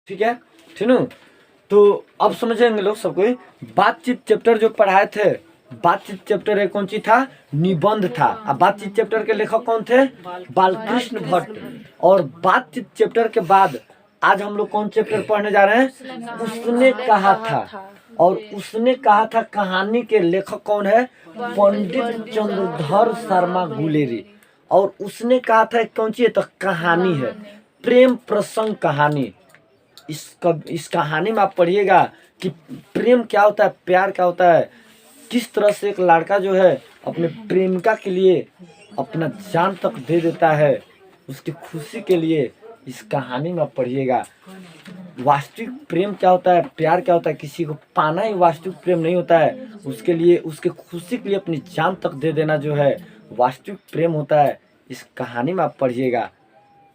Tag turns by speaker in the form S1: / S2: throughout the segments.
S1: ठीक है, ठीक है। तो अब समझेंगे लोग सब कोई। बातचीत चैप्टर जो पढ़ाए थे, बातचीत चैप्टर है कौन सी था? निबंध था। अब बातचीत चैप्टर के लेखक कौन थे? बालकृष्ण भट्ट। और बातचीत चैप्टर के बाद आज हम लोग कौन चैप्टर पढ़ने जा रहे हैं? उसने कहा था। और उसने कहा था कहानी के लेखक कौन है? पंडित चंद्रधर शर्मा गुलेरी। और उसने कहा था कौन सी है? तो कहानी है, प्रेम प्रसंग कहानी। इस कहानी में आप पढ़िएगा कि प्रेम क्या होता है, प्यार क्या होता है, किस तरह से एक लड़का जो है अपने प्रेमिका के लिए अपना जान तक दे देता है उसकी खुशी के लिए। इस कहानी में आप पढ़िएगा वास्तविक प्रेम क्या होता है, प्यार क्या होता है। किसी को पाना ही वास्तविक प्रेम नहीं होता है, उसके लिए उसके खुशी के लिए अपनी जान तक दे देना जो है वास्तविक प्रेम होता है। इस कहानी में आप पढ़िएगा।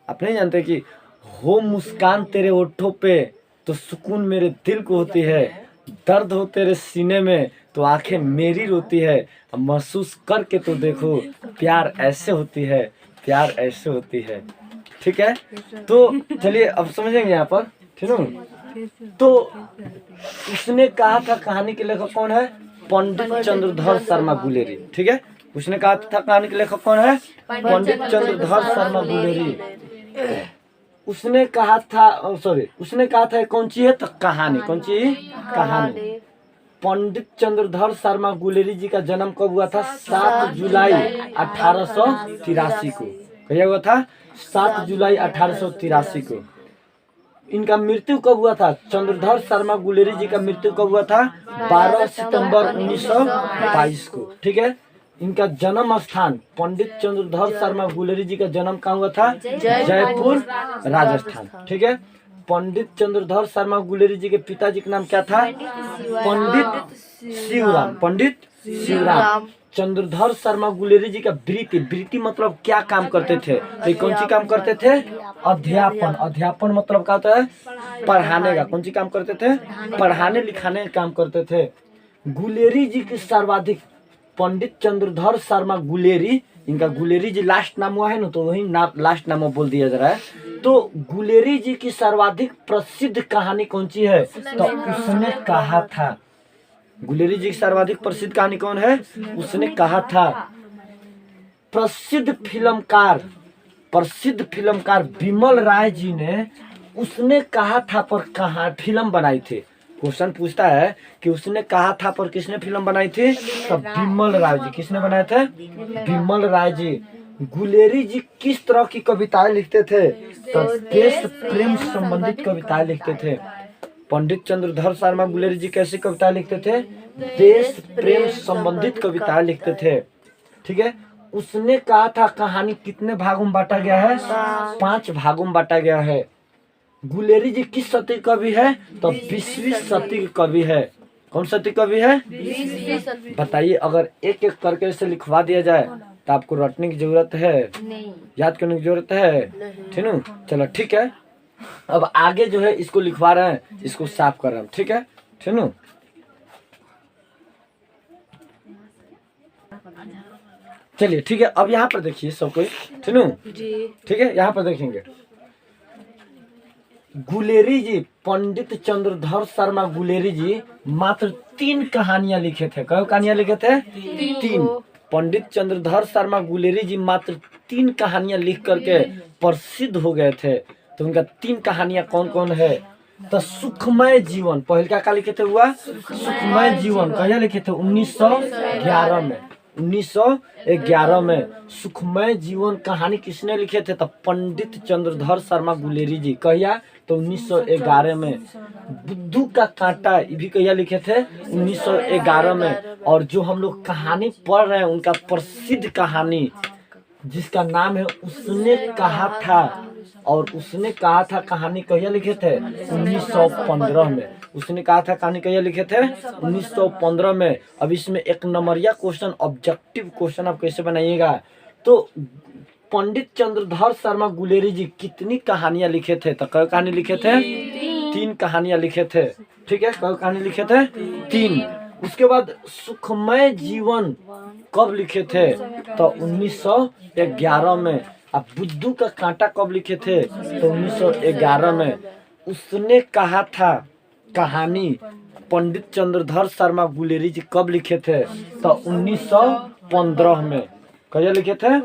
S1: आप नहीं जानते कि हो मुस्कान तेरे होठों पे तो सुकून मेरे दिल को होती है, दर्द हो तेरे सीने में तो आंखें मेरी रोती है। अब महसूस करके तो देखो प्यार ऐसे होती है, प्यार ऐसे होती है। ठीक है, तो चलिए अब समझेंगे यहाँ पर, ठीक है। तो उसने कहा था कहानी के लेखक कौन है? पंडित चंद्रधर शर्मा गुलेरी। ठीक है, उसने कहा था कहानी के लेखक कौन है? पंडित चंद्रधर शर्मा गुलेरी। उसने कहा था, उसने कहा था कौन सी है? तो कहानी। कौन सी? कहानी। पंडित चंद्रधर शर्मा गुलेरी जी का जन्म कब हुआ था? 7 जुलाई 1883 को। क्या हुआ था? 7 जुलाई 1883 को। इनका मृत्यु कब हुआ था? चंद्रधर शर्मा गुलेरी जी का मृत्यु कब हुआ था? 12 सितंबर 1922 को। ठीक है, इनका जन्म स्थान पंडित चंद्रधर शर्मा गुलेरी जी का जन्म कहाँ हुआ था? जयपुर, राजस्थान। ठीक है, पंडित चंद्रधर शर्मा गुलेरी जी के पिताजी का नाम क्या था? पंडित शिवराम। पंडित शिवराम। चंद्रधर शर्मा गुलेरी जी का वृत्ति, वृत्ति मतलब क्या काम करते थे? तो कौन सी काम करते थे? अध्यापन। अध्यापन मतलब क्या होता है? पढ़ाने का। कौन सी काम करते थे? पढ़ाने लिखाने का काम करते थे। गुलेरी जी की सर्वाधिक, पंडित चंद्रधर शर्मा गुलेरी, इनका गुलेरी जी लास्ट नाम हुआ है ना, तो वही लास्ट नाम बोल दिया जा रहा है। तो गुलेरी जी की सर्वाधिक प्रसिद्ध कहानी कौन सी है? तो उसने कहा था। गुलेरी जी की सर्वाधिक प्रसिद्ध कहानी कौन है? उसने कहा था। प्रसिद्ध फिल्मकार विमल राय जी ने उसने कहा था पर कहा फिल्म बनाई थी। क्वेश्चन पूछता है कि उसने कहा था पर किसने फिल्म बनाई थी? तो विमल राय जी। किसने बनाए थे? विमल राय जी। गुलेरी जी किस तरह की कविताएं लिखते थे? तो देश प्रेम संबंधित कविताएं लिखते थे। पंडित चंद्रधर शर्मा गुलेरी जी कैसी कविताएं लिखते थे? देश प्रेम संबंधित कविताएं लिखते थे। ठीक है, उसने कहा था कहानी कितने भागों में बांटा गया है? 5 भागों में बांटा गया है। गुलेरी जी किस सदी के कवि है? तो 20वीं सदी के कवि है। कौन सदी कवि है? बताइए, अगर एक एक करके इसे लिखवा दिया जाए तो आपको रटने की जरूरत है? नहीं। याद करने की जरूरत है? ठीक है, चलो ठीक है। अब आगे जो है इसको लिखवा रहे हैं, इसको साफ कर रहे हैं। ठीक है, ठीक है। चलिए ठीक है, अब यहाँ पर देखिए सब कोई, ठीक है। ठीक है, यहाँ पर देखेंगे गुलेरी जी, पंडित चंद्रधर शर्मा गुलेरी जी मात्र 3 कहानियां लिखे थे। कई कहानियां लिखे थे? 3। पंडित चंद्रधर शर्मा गुलेरी जी मात्र 3 कहानियां लिख करके प्रसिद्ध हो गए थे। तो उनका 3 कहानियां कौन कौन है? तो सुखमय जीवन, पहले क्या लिखे थे? हुआ सुखमय जीवन। कहिया लिखे थे? 1911 में। 1911 में सुखमय जीवन कहानी किसने लिखे थे? तो पंडित चंद्रधर शर्मा गुलेरी जी। कहिया? तो 1911 में। बुद्धू का कांटा, ये भी कहिया लिखे थे? 1911 में। और जो हम लोग कहानी पढ़ रहे हैं उनका प्रसिद्ध कहानी जिसका नाम है उसने कहा था, और उसने कहा था कहानी कहिया लिखे थे? 1915 में। उसने कहा था कहानी कहिया लिखे थे? 1915 में। अब इसमें 1 नंबरिया क्वेश्चन, ऑब्जेक्टिव क्वेश्चन आप कैसे बनाइएगा? तो पंडित चंद्रधर शर्मा गुलेरी जी कितनी कहानियां लिखे थे? तो कई कहानी लिखे थे? 3 कहानियां लिखे थे। ठीक है, कई कहानी लिखे थे? 3। उसके बाद सुखमय जीवन कब लिखे थे? तो 1911 में। अब बुद्धू का कांटा कब लिखे थे? तो 1911 में। उसने कहा था कहानी पंडित चंद्रधर शर्मा गुलेरी जी कब लिखे थे? तो 1915 में। कब लिखे थे?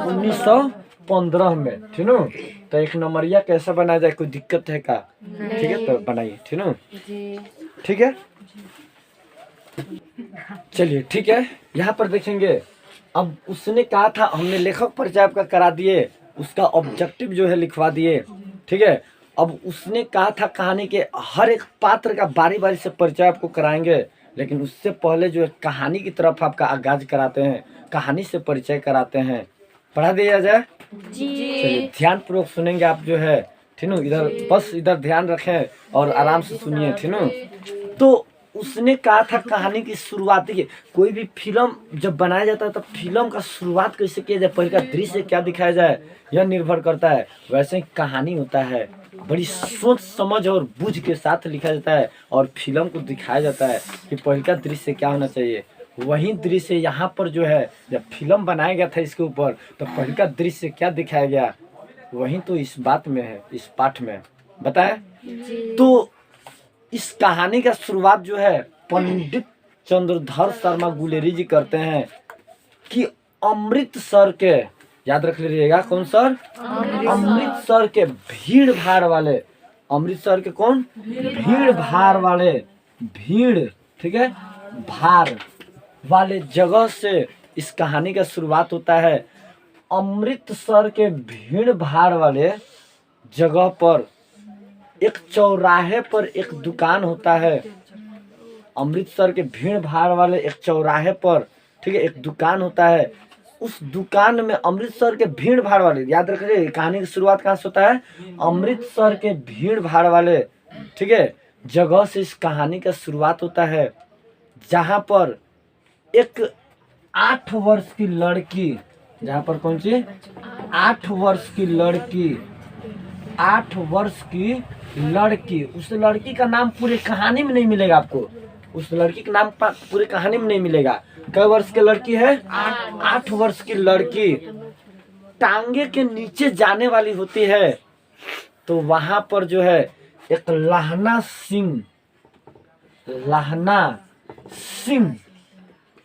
S1: 1915 में। ठीक है। तो एक नंबरिया कैसे बनाया जाए, कोई दिक्कत है का? ठीक है, तो बनाइए। ठीक है, ठीक है, चलिए ठीक है। यहाँ पर देखेंगे, अब उसने कहा था, हमने लेखक परिचय आपका करा दिए, उसका ऑब्जेक्टिव जो है लिखवा दिए। ठीक है, अब उसने कहा था कहानी के हर एक पात्र का बारी बारी से परिचय आपको कराएंगे, लेकिन उससे पहले जो है कहानी की तरफ आपका आगाज कराते हैं, कहानी से परिचय कराते हैं। पढ़ा दिया जाए जी। चलिए ध्यान पूर्वक सुनेंगे आप जो है। ठीक है, इधर बस इधर ध्यान रखें और आराम से सुनिए। ठीक है, तो उसने कहा था कहानी की शुरुआत। देखिए, कोई भी फिल्म जब बनाया जाता है तो फिल्म का शुरुआत कैसे किया जाए, पहले का दृश्य क्या दिखाया जाए, यह निर्भर करता है। वैसे ही कहानी होता है, बड़ी सोच समझ और बुझ के साथ लिखा जाता है और फिल्म को दिखाया जाता है कि पहले का दृश्य क्या होना चाहिए। वही दृश्य यहाँ पर जो है, जब फिल्म बनाया गया था इसके ऊपर, तो पहले का दृश्य क्या दिखाया गया, वही तो इस बात में है, इस पाठ में बताए। तो इस कहानी का शुरुआत जो है पंडित चंद्रधर शर्मा गुलेरी जी करते हैं कि अमृतसर के, याद रख लीजिएगा, कौन सर? अमृतसर के भीड़ भाड़ वाले, अमृतसर के कौन? भीड़ भाड़ वाले, भीड़, ठीक है, भार वाले जगह से इस कहानी का शुरुआत होता है। अमृतसर के भीड़ भाड़ वाले जगह पर एक चौराहे पर एक दुकान होता है। अमृतसर के भीड़ भाड़ वाले एक चौराहे पर, ठीक है, एक दुकान होता है। उस दुकान में अमृतसर के भीड़ भाड़ वाले, याद रखिए कहानी की शुरुआत कहाँ से होता है? अमृतसर के भीड़ भाड़ वाले, ठीक है, जगह से इस कहानी का शुरुआत होता है, जहाँ पर एक 8 वर्ष की लड़की, जहाँ पर कौन सी 8 वर्ष की लड़की, 8 वर्ष की लड़की, उस लड़की का नाम पूरे कहानी में नहीं मिलेगा आपको, उस लड़की का नाम पूरे कहानी में नहीं मिलेगा। कई वर्ष की लड़की है? 8 वर्ष की लड़की टांगे के नीचे जाने वाली होती है। तो वहां पर जो है एक लहना सिंह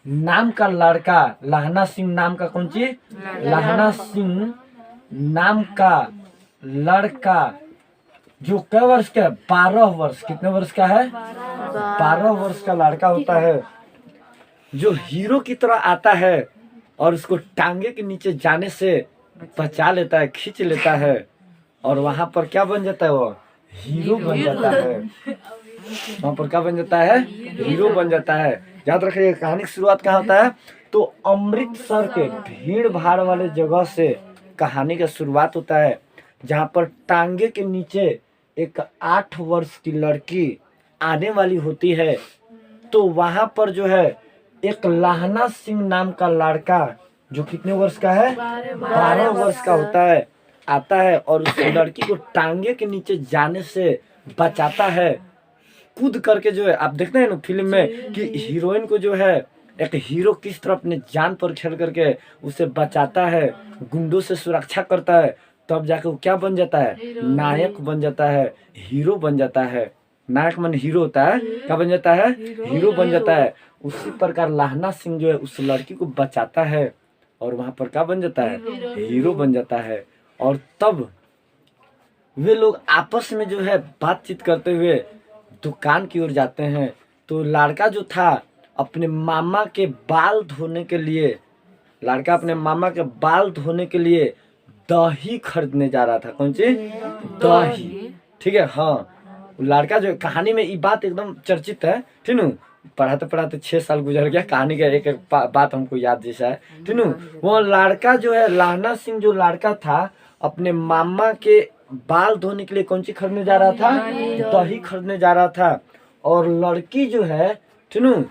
S1: नाम का लड़का, लहना सिंह नाम का कौन सी? लहना सिंह नाम का लड़का जो कई वर्ष का है? 12 वर्ष। कितने वर्ष का है? 12 वर्ष का लड़का होता है, जो हीरो की तरह आता है और उसको टांगे के नीचे जाने से बचा लेता है, खींच लेता है, और वहां पर क्या बन जाता है? वो हीरो बन जाता है। वहां पर क्या बन जाता है? हीरो बन जाता है। याद रखिए कहानी की शुरुआत कहाँ होता है? तो अमृतसर के भीड़ भाड़ वाले जगह से कहानी का शुरुआत होता है, जहाँ पर टांगे के नीचे एक 8 वर्ष की लड़की आने वाली होती है। तो वहां पर जो है एक लहना सिंह नाम का लड़का, जो कितने वर्ष का है? 12 वर्ष का होता है, आता है और उस लड़की को टांगे के नीचे जाने से बचाता है। कूद करके जो है, आप देखते हैं ना फिल्म में कि हीरोइन को जो है एक हीरो किस तरह अपने जान पर खेल करके उसे बचाता है, गुंडों से सुरक्षा करता है, तब जाके वो क्या बन जाता है? नायक बन जाता है, हीरो बन जाता है। नायक मन हीरो होता है, क्या बन जाता है? हीरो बन जाता है। उसी प्रकार लहना सिंह जो है उस लड़की को बचाता है और वहां पर क्या बन जाता है? हीरो बन जाता है। और तब वे लोग आपस में जो है बातचीत करते हुए दुकान की ओर जाते हैं। तो लड़का जो था अपने मामा के बाल धोने के लिए, लड़का अपने मामा के बाल धोने के लिए दही खरीदने जा रहा था। कौन सी? दही, ठीक है। हाँ, लड़का जो कहानी में ये बात एकदम चर्चित है, ठीक है। पढ़ाते पढ़ाते 6 साल गुजर गया, कहानी का एक एक बात हमको याद जैसा है, ठीक है। वो लड़का जो है लहना सिंह जो लड़का था अपने मामा के बाल धोने के लिए कौन सी खरीदने जा रहा था? दही खरीदने जा रहा था। और लड़की जो है, ठीक है,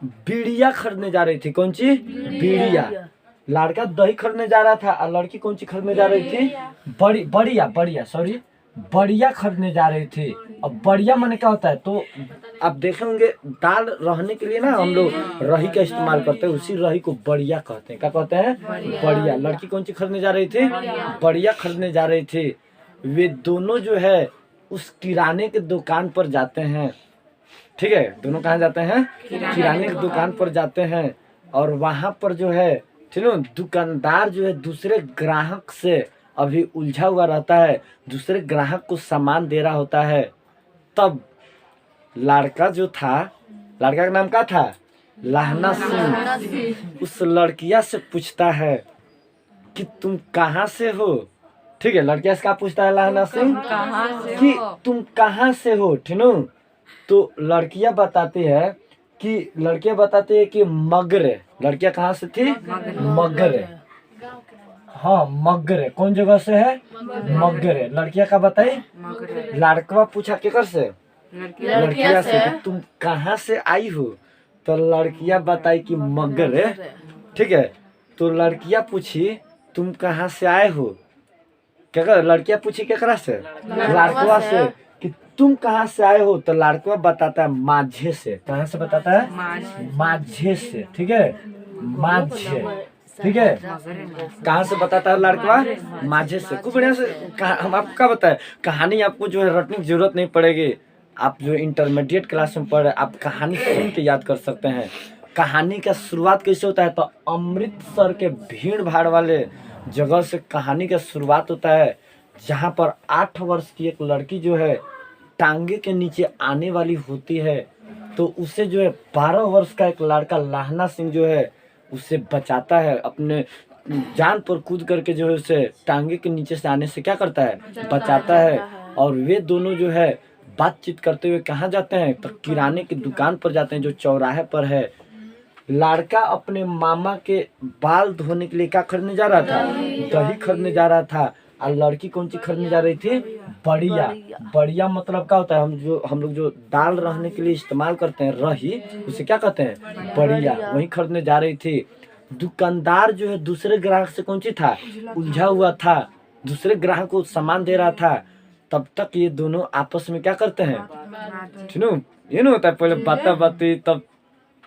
S1: बीड़िया खरीदने जा रही थी। कौन सी? बीड़िया। लड़का दही खरीदने जा रहा था और लड़की कौन सी खरीदने जा रही थी? बढ़िया खरीदने जा रही थी। अब बढ़िया माने क्या होता है? तो आप देखेंगे दाल रहने के लिए ना हम लोग रही का इस्तेमाल करते हैं, उसी रही को बढ़िया कहते हैं। क्या कहते हैं? बढ़िया। लड़की कौन सी खरीदने जा रही थी? बढ़िया खरीदने जा रही थी। वे दोनों जो है उस किराने के दुकान पर जाते हैं। ठीक है, दोनों कहाँ जाते हैं? किराने की दुकान पर जाते हैं। और वहां पर जो है ठीक है, दुकानदार जो है दूसरे ग्राहक से अभी उलझा हुआ रहता है, दूसरे ग्राहक को सामान दे रहा होता है। तब लड़का जो था, लड़का का नाम क्या था? लहना सिंह। उस लड़किया से पूछता है कि तुम कहाँ से हो। ठीक है, लड़किया से क्या पूछता है लहना सिंह कि तुम कहाँ से हो। ठीक है, तो लड़कियां बताती है कि मगरे। लड़कियां कहाँ से थी? मगरे। हाँ, मगरे। कौन जगह से है? मगरे। लड़कियां का बताई? लड़कवा पूछा केकर से? लड़किया से कि तुम कहाँ से आई हो। तो लड़कियां बताई कि मगरे। ठीक है, तो लड़कियां पूछी तुम कहाँ से आए हो। क्या कर? लड़कियां पूछी केकरा से? लड़कवा से कि तुम कहाँ से आए हो। तो लड़कवा बताता है माझे से। कहाँ से बताता है? माझे से। ठीक है, माझे। ठीक है, कहाँ से बताता है लड़कवा? माझे से। खूब बढ़िया से हम आपको क्या बताए, कहानी आपको जो है रटने की जरूरत नहीं पड़ेगी। आप जो इंटरमीडिएट क्लास में पढ़, आप कहानी सुन के याद कर सकते हैं। कहानी का शुरुआत कैसे होता है? तो अमृतसर के भीड़ भाड़ वाले जगह से कहानी का शुरुआत होता है, जहाँ पर 8 वर्ष की एक लड़की जो है टांगे के नीचे आने वाली होती है। तो उसे जो है 12 वर्ष का एक लड़का लहना सिंह जो है उसे बचाता है, अपने जान पर कूद करके जो है उसे टांगे के नीचे से आने से क्या करता है? बचाता है। और वे दोनों जो है बातचीत करते हुए कहाँ जाते हैं? तो किराने की दुकान पर जाते हैं जो चौराहे पर है। लड़का अपने मामा के बाल धोने के लिए क्या खरीदने जा रहा था? दही खरीदने जा रहा था। और लड़की कौन सी खरीदने जा रही थी? बढ़िया। बढ़िया मतलब क्या होता है? हम लोग जो दाल रहने के लिए इस्तेमाल करते हैं, रही, उसे क्या कहते हैं? बढ़िया। वही खरीदने जा रही थी। दुकानदार जो है दूसरे ग्राहक से कौन सी था? उलझा हुआ था, दूसरे ग्राहक को सामान दे रहा था। तब तक ये दोनों आपस में क्या करते हैं? ठीक है, ये नहीं होता है पहले बाता बाती, तब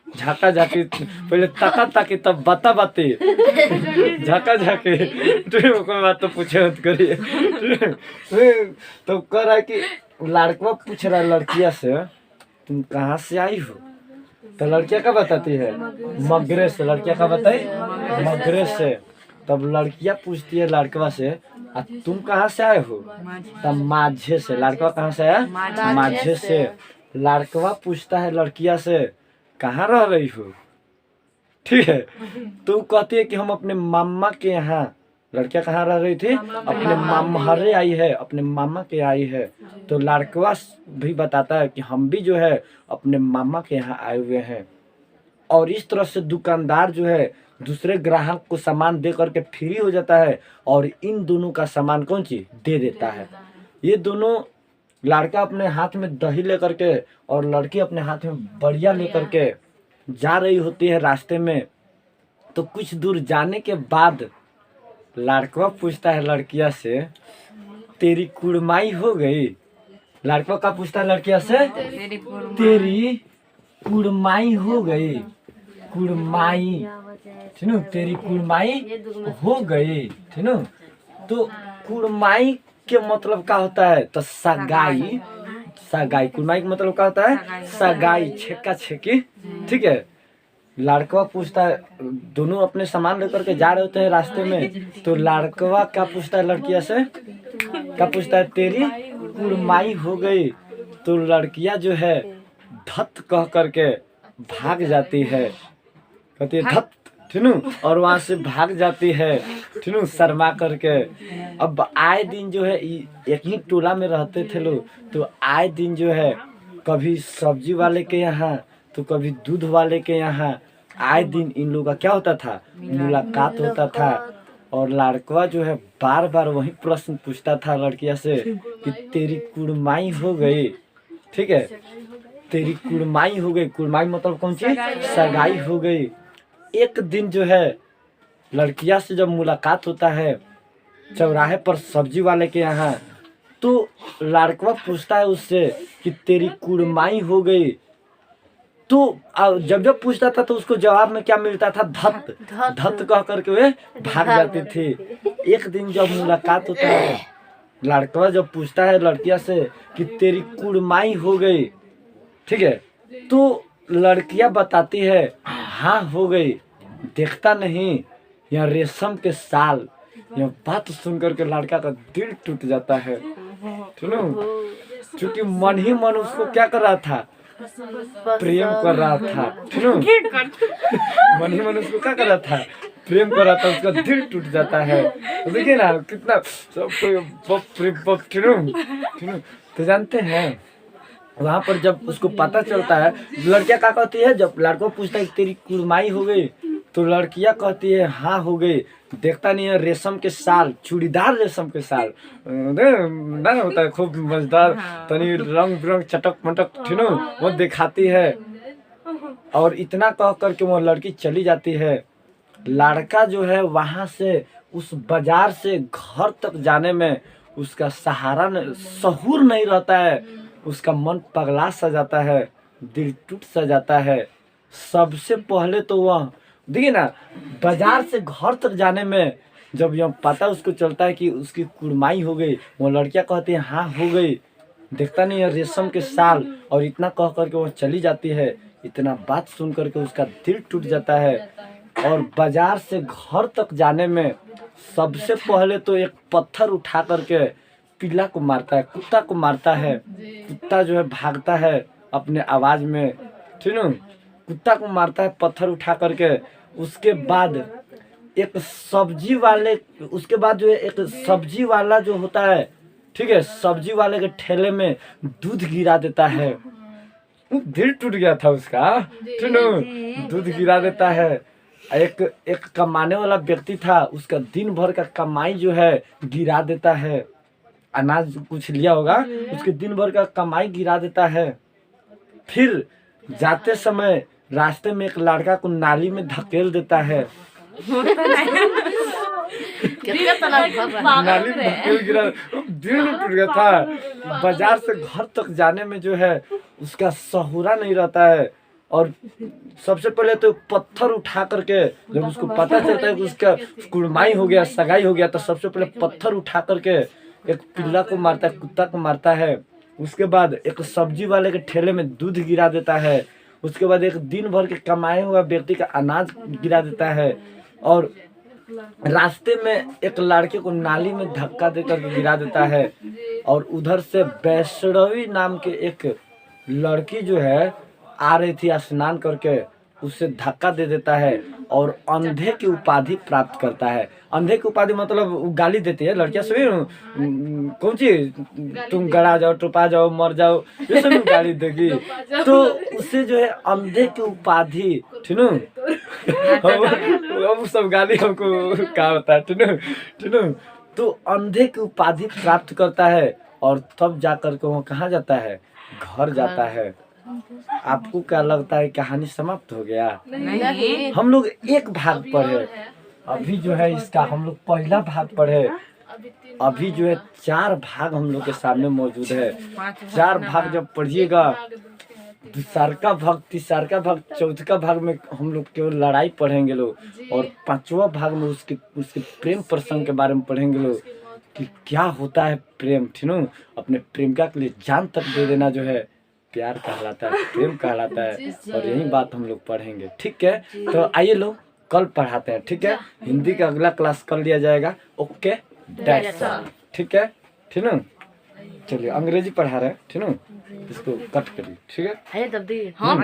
S1: झाका झाकी, पहले ताका ताकी, तब बाता बाती, झाका झाकी। कोई बात तो पूछे मत करिए। तो कह रहा है कि लड़का पूछ रहा है लड़किया से तुम कहाँ से आई हो। तो लड़किया क्या बताती है? मगरे से। लड़किया क्या बताई? मगरे से। तब लड़कियां पूछती है लड़कवा से तुम कहाँ से आए हो। तब माझे से। लड़कवा कहाँ से आया? माझे से। लड़कवा पूछता है लड़किया से कहाँ रह रही हो। ठीक है, तो कहती है कि हम अपने मामा के यहाँ। लड़कियां कहाँ रह रही थी? अपने मामहरे आई है, अपने मामा के आई है। तो लड़कवा भी बताता है कि हम भी जो है अपने मामा के यहाँ आए हुए हैं। और इस तरह से दुकानदार जो है दूसरे ग्राहक को सामान दे करके फ्री हो जाता है और इन दोनों का सामान कौन सी दे देता है। ये दोनों, लड़का अपने हाथ में दही लेकर के और लड़की अपने हाथ में बढ़िया लेकर के जा रही होती है रास्ते में। तो कुछ दूर जाने के बाद लड़का पूछता है लड़किया से तेरी कुड़माई हो गई। लड़का का पूछता है लड़किया से तेरी कुड़माई हो गई। कुड़माई, ठीक है, तेरी कुड़माई हो गई। ठीक है, तो कुड़माई के मतलब क्या होता है? तो सगाई। सगाई। कुड़माई का मतलब क्या होता है? सगाई, छेका छेकी। ठीक है, लड़कवा पूछता है, दोनों अपने सामान लेकर के जा रहे होते हैं रास्ते में। तो लड़कवा क्या पूछता है लड़किया से? क्या पूछता है? तेरी कुड़माई हो गई। तो लड़कियां जो है धत कह करके भाग जाती है, कहती है धत, ठीक है, और वहां से भाग जाती है, ठीक है, शर्मा करके। अब आए दिन जो है एक ही टोला में रहते थे लोग, तो आए दिन जो है कभी सब्जी वाले के यहाँ तो कभी दूध वाले के यहाँ आए दिन इन लोगों का क्या होता था? मुलाकात होता था। और लड़कवा जो है बार बार वही प्रश्न पूछता था लड़किया से कि तेरी कुड़माई हो गई। ठीक है, तेरी कुड़माई हो गई। कुड़माई मतलब कौन सी? सगाई हो गई। एक दिन जो है लड़किया से जब मुलाकात होता है चौराहे पर सब्जी वाले के यहाँ, तो लड़कवा पूछता है उससे कि तेरी कुड़माई हो गई। तो जब जब पूछता था तो उसको जवाब में क्या मिलता था? धत। धत कह करके वे भाग जाती थी। एक दिन जब मुलाकात होता है लड़का जब पूछता है लड़किया से कि तेरी कुड़माई हो गई, ठीक है, तो लड़कियां बताती है हाँ हो गई, देखता नहीं यह रेशम के साल। यह बात सुनकर के लड़का का दिल टूट जाता है, सुनो, क्योंकि मन ही मन उसको क्या कर रहा था, प्रेम कर रहा था, सुनो, मन ही मन उसको क्या कर रहा था, प्रेम कर रहा था, उसका दिल टूट जाता है। तो देखिए ना कितना तो जानते हैं वहां पर जब उसको पता चलता है, लड़कियां क्या कहती है, जब लड़कों पूछता है तेरी कुड़माई हो गई, तो लड़कियां कहती है हाँ हो गई, देखता नहीं है रेशम के साल, चूड़ीदार रेशम के साल ना होता है, खूब मजेदार, तनी रंग बिरंग चटक मटक, ठीक है, वो दिखाती है। और इतना कह करके वो लड़की चली जाती है। लड़का जो है वहां से उस बाजार से घर तक जाने में उसका सहारा सहूर नहीं रहता है, उसका मन पगला सा जाता है, दिल टूट सा जाता है। सबसे पहले तो वह देखिए ना, बाजार से घर तक जाने में जब यह पता उसको चलता है कि उसकी कुड़माई हो गई, वो लड़कियां कहती है हाँ हो गई, देखता नहीं है रेशम के साल, और इतना कह करके वो चली जाती है। इतना बात सुन करके उसका दिल टूट जाता है। और बाजार से घर तक जाने में सबसे पहले तो एक पत्थर उठा करके पिल्ला को मारता है, कुत्ता को मारता है। कुत्ता जो है भागता है अपने आवाज में, ठीक है, कुत्ता को मारता है पत्थर उठा करके। उसके बाद एक सब्जी वाले, उसके बाद जो है एक सब्जी वाला जो होता है, ठीक है, सब्जी वाले के ठेले में दूध गिरा देता है। दिल टूट गया था उसका, ठीक है, दूध गिरा देता है। एक कमाने वाला व्यक्ति था, उसका दिन भर का कमाई जो है गिरा देता है, अनाज कुछ लिया होगा, उसके दिन भर का कमाई गिरा देता है। फिर जाते समय रास्ते में एक लड़का को नाली में धकेल देता है, नाली में धकेल गिरा, दिल टूट गया था। बाजार से घर तक जाने में जो है उसका सहुरा नहीं रहता है। और सबसे पहले तो पत्थर उठा करके, जब उसको पता चलता है कि उसका कुड़माई हो गया, सगाई हो गया, तो सबसे पहले पत्थर उठा करके एक पिल्ला को मारता है, कुत्ता को मारता है। उसके बाद एक सब्जी वाले के ठेले में दूध गिरा देता है। उसके बाद एक दिन भर के कमाए हुआ व्यक्ति का अनाज गिरा देता है। और रास्ते में एक लड़के को नाली में धक्का देकर गिरा देता है। और उधर से वैष्णवी नाम के एक लड़की जो है आ रही थी स्नान करके, उससे धक्का दे देता है और अंधे की उपाधि प्राप्त करता है। अंधे की उपाधि मतलब गाली देती है लड़कियां से, कौन सी तुम गड़ा जाओ, टुपा जाओ, मर जाओ, ये सब गाली देगी। तो उससे जो है अंधे की उपाधि, ठीक है, वो सब गाली हमको कहा होता है, ठीक है। तो अंधे की उपाधि प्राप्त करता है और तब जाकर के वो कहाँ जाता है, घर जाता है। आपको क्या लगता है कहानी समाप्त हो गया? नहीं, हम लोग एक भाग पढ़े, अभी जो है इसका हम लोग पहला भाग पढ़े। अभी जो है 4 भाग हम लोग के सामने मौजूद है। 4 भाग जब पढ़िएगा, दूसरा भाग, तीसरा भाग, चौथा भाग में हम लोग केवल लड़ाई पढ़ेंगे लोग, और 5वां भाग में उसके प्रेम प्रसंग के बारे में पढ़ेंगे लोग कि क्या होता है प्रेम, ठीक है। अपने प्रेमिका के लिए जान तक दे देना जो है प्यार कहलाता है, प्रेम कहलाता है। और यही बात हम लोग पढ़ेंगे, ठीक है। तो आइए लोग कल पढ़ाते हैं, ठीक है। हिंदी का अगला क्लास कर लिया जाएगा, ओके, दैट्स ऑल, ठीक है, ठीक है। चलिए अंग्रेजी पढ़ा रहे हैं, ठीक है, इसको कट करिए, ठीक है।
S2: हाँ